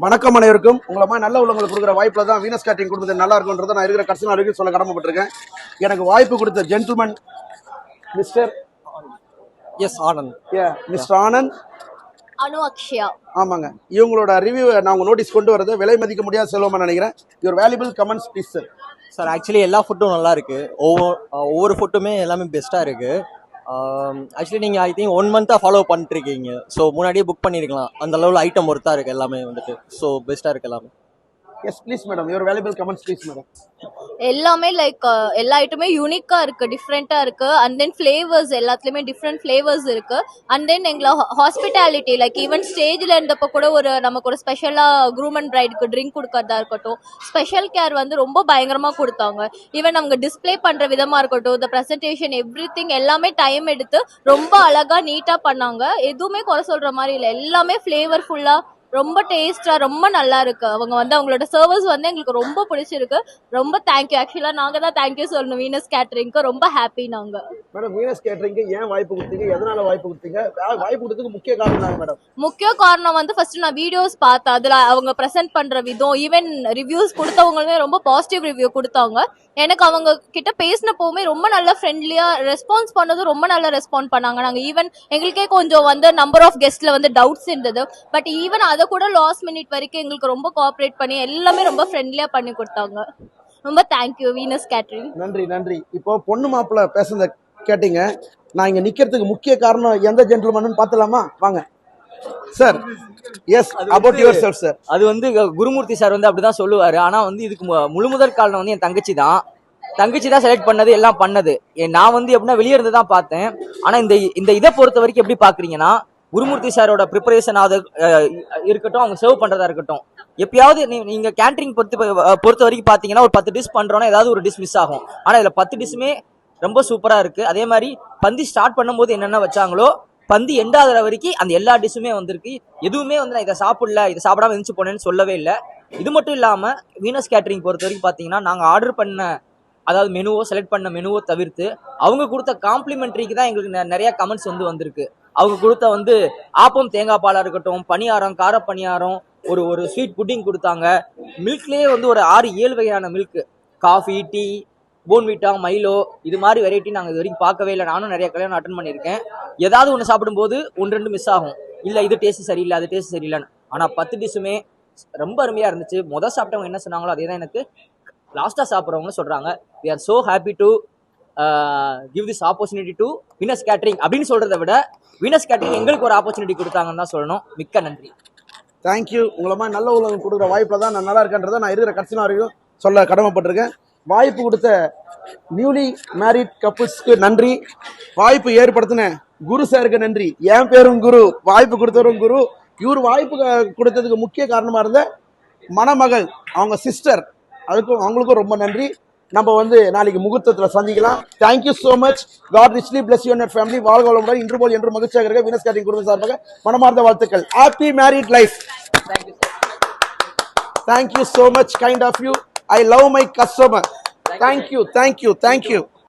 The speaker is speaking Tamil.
வணக்கம் அனைவருக்கும். உங்களை மாதிரி நல்ல உள்ளவங்களுக்கு கொடுக்குற வாய்ப்புல தான் வீனஸ் கேட்டரிங் கொடுத்தது நல்லா இருக்குன்றதை நான் இருக்கிற கட்சி வரைக்கும் சொல்ல கடமைப்பட்டிருக்கேன். எனக்கு வாய்ப்பு கொடுத்த gentleman mister Anand, mister Anand, Anu Akshaya. ஆமாங்க, இவங்களோட ரிவ்யூ நான் உங்க நோட்டீஸ் கொண்டு வரது விலை மதிக்க முடியாத செல்வமா நினைக்கிறேன். Your valuable comments please sir. Sir actually எல்லா ஃபுட்டும் நல்லா இருக்கு. ஒவ்வொரு ஃபுட்டுமே எல்லாமே பெஸ்ட்டாக இருக்கு. ஆக்சுவலி நீங்கள் ஐ திங்க் 1 மந்த்தாக ஃபாலோ பண்ணிட்டுருக்கீங்க. ஸோ முன்னாடியே புக் பண்ணியிருக்கலாம். அந்த அளவில் ஐட்டம் ஒர்த்தாக இருக்குது எல்லாமே வந்துட்டு. ஸோ பெஸ்ட்டாக இருக்குது எல்லாமே. Yes please madam, your valuable comments please madam. எல்லாமே லைக் எல்லா ஐட்டமே யூனிக்கா இருக்கு, டிஃப்ரெண்டா இருக்கு. அண்ட் தென் ஃபிளேவர்ஸ் எல்லாத்துலயுமே டிஃப்ரெண்ட் ஃபிளேவர்ஸ் இருக்கு. அண்ட் தென் எங்களை ஹாஸ்பிட்டாலிட்டி லைக் ஈவன் ஸ்டேஜ்ல இருந்தப்போ கூட நமக்கு ஒரு ஸ்பெஷலா க்ரூம் அண்ட் பிரைடுக்கு ட்ரிங்க் கொடுக்கறதா இருக்கட்டும், ஸ்பெஷல் கேர் ரொம்ப பயங்கரமா கொடுத்தாங்க. ஈவன் அவங்க டிஸ்பிளே பண்ற விதமா இருக்கட்டும், இந்த பிரசன்டேஷன் எவ்ரிதிங் எல்லாமே டைம் எடுத்து ரொம்ப அழகா நீட்டா பண்ணாங்க. எதுவுமே குறை சொல்ற மாதிரி இல்லை. எல்லாமே ஃபிளேவர்ஃபுல்லா ரொம்ப டேஸ்டா ரொம்ப நல்லா இருக்கு. அவங்க அவங்களோட சர்வீஸ் எங்களுக்கு ரொம்ப பிடிச்சிருக்கு. ரொம்ப தேங்க்யூ. ஆக்சுவலா நாங்க தான் தேங்க்யூ சொல்லணும் வீனஸ் கேட்டரிங்க்கு. ரொம்ப ஹாப்பி நாங்க. மேடம், வீனஸ் கேட்டரிங்க்கு ஏன் வாய்ப்பு கொடுத்தீங்க, எதனால வாய்ப்பு கொடுத்தீங்க, வாய்ப்பு கொடுத்ததுக்கு முக்கிய காரணம் மேடம்? முக்கிய காரணம் ஃபர்ஸ்ட் நான் வீடியோஸ் பார்த்தேன். அதுல அவங்க பிரசன்ட் பண்ற விதம், ஈவன் ரிவ்யூஸ் கொடுத்தவங்களுமே ரொம்ப பாசிட்டிவ் ரிவ்யூ கொடுத்தாங்க. எனக்கு அவங்க கிட்ட பேசினப்போவுமே ரொம்ப நல்ல ஃப்ரெண்ட்லியா ரெஸ்பான்ஸ் பண்ணதும் ரொம்ப நல்லா ரெஸ்பாண்ட் பண்ணாங்க. நாங்க ஈவன் எங்களுக்கே கொஞ்சம் நம்பர் ஆஃப் கெஸ்ட்ல டவுட்ஸ் இருந்தது. பட் ஈவன் அதை கூட லாஸ்ட் மினிட் வரைக்கும் எங்களுக்கு ரொம்ப கோஆபரேட் பண்ணி எல்லாமே ரொம்ப ஃப்ரெண்ட்லியா பண்ணி கொடுத்தாங்க. ரொம்ப தேங்க்யூ வீனஸ் கேட்டரிங். நன்றி நன்றி. இப்போ பொண்ணு மாப்பிள்ள பேசுறத கேட்டீங்க. நான் இங்க நிக்கிறதுக்கு முக்கிய காரணம் எந்த ஜென்டில்மேன் பார்த்தலாமா? வாங்க sir. Yes, about yourself sir. அது குருமூர்த்தி சார் அப்படிதான் சொல்லுவாரு. ஆனா இதுக்கு முழு முதல் காரணம் என் தங்கச்சி தான் செலக்ட் பண்ணது, எல்லாம் பண்ணது. நான் எப்படின்னா வெளியே இருந்து தான் பார்த்தேன். ஆனா இந்த இதை பொறுத்த வரைக்கும் எப்படி பாக்குறீங்கன்னா, குருமூர்த்தி சாரோட ப்ரிப்பரேஷன் அது இருக்கட்டும், அவங்க சர்வ் பண்றதா இருக்கட்டும், எப்பயாவது நீங்க கேண்டரிங் பொறுத்த வரைக்கும் பாத்தீங்கன்னா ஒரு 10 டிஷ் பண்றோம்னா ஏதாவது ஒரு டிஷ் மிஸ் ஆகும். ஆனா இதுல 10 டிஷ்ஷுமே ரொம்ப சூப்பரா இருக்கு. அதே மாதிரி பந்தி ஸ்டார்ட் பண்ணும்போது என்னென்ன வச்சாங்களோ பந்தி எண்டாகிற வரைக்கும் அந்த எல்லா டிஷ்ஷுமே வந்திருக்கு. எதுவுமே நான் இதை சாப்பிடல, இதை சாப்பிடாம இருந்துச்சு போனேன்னு சொல்லவே இல்லை. இது மட்டும் இல்லாம வீனஸ் கேட்டரிங் பொறுத்த வரைக்கும் பாத்தீங்கன்னா, நாங்க ஆர்டர் பண்ண அதாவது மெனுவோ செலக்ட் பண்ண மெனுவோ தவிர்த்து அவங்க கொடுத்த காம்ப்ளிமெண்ட்ரிக்கு தான் எங்களுக்கு நிறைய கமெண்ட்ஸ் வந்திருக்கு. அவங்க கொடுத்த ஆப்பம் தேங்காய் பாலா இருக்கட்டும், பணியாரம், கார பணியாரம், ஒரு ஸ்வீட் புட்டிங் கொடுத்தாங்க. மில்க்லேயே ஒரு 6-7 வகையான milk, coffee, tea, Bournvita, Milo, இது மாதிரி வெரைட்டி நாங்கள் இது வரைக்கும் பார்க்கவே இல்லை. நானும் நிறைய கல்யாணம் அட்டன் பண்ணியிருக்கேன். ஏதாவது ஒன்று சாப்பிடும்போது 1-2 மிஸ் ஆகும். இல்லை இது டேஸ்ட் சரியில்லை, அது டேஸ்ட் சரியில்லைன்னு. ஆனால் 10 டிஷ்ஷுமே ரொம்ப அருமையாக இருந்துச்சு. சாப்பிட்டவங்க என்ன சொன்னாங்களோ அதே தான் எனக்கு லாஸ்ட்டாக சாப்பிட்றவங்களும் சொல்கிறாங்க. we are so happy to give this opportunity to Venus catering அப்படின்னு சொல்கிறத விட வீனஸ் கேட்டரிங் எங்களுக்கு ஒரு ஆப்பர்ச்சுனிட்டி கொடுத்தாங்கன்னு தான் சொல்லணும். மிக்க நன்றி. தேங்க்யூ. உங்களை மாதிரி நல்ல உலகம் கொடுக்குற வாய்ப்பில் தான் நான் நல்லா இருக்கேன்றதை நான் இருக்கிற கட்சி வரைக்கும் சொல்ல கடமைப்பட்டிருக்கேன். வாய்ப்பு கொடுத்த நியூலி மேரிட் கப்புள்ஸ்க்கு நன்றி. வாய்ப்பு ஏற்படுத்தின குரு சாருக்கு நன்றி. என் பேரும் குரு, வாய்ப்பு கொடுத்தவரும் குரு. இவர் வாய்ப்பு கொடுத்ததுக்கு முக்கிய காரணமா இருந்த மணமகள், அவங்க சிஸ்டர், அவங்களுக்கும் ரொம்ப நன்றி. நம்ம நாளைக்கு முகூர்த்தத்தில் சந்திக்கலாம். Thank you so much. God richly bless you and family. வாழ்க வளமுடன். இன்று போல் என்று மகிழ்ச்சியாக இருக்க வீனஸ் கேட்டரிங் குடும்ப சார்பாக மனமார்ந்த வாழ்த்துக்கள். Happy married life. Thank you so much. Kind of you. I love my customer. Thank you.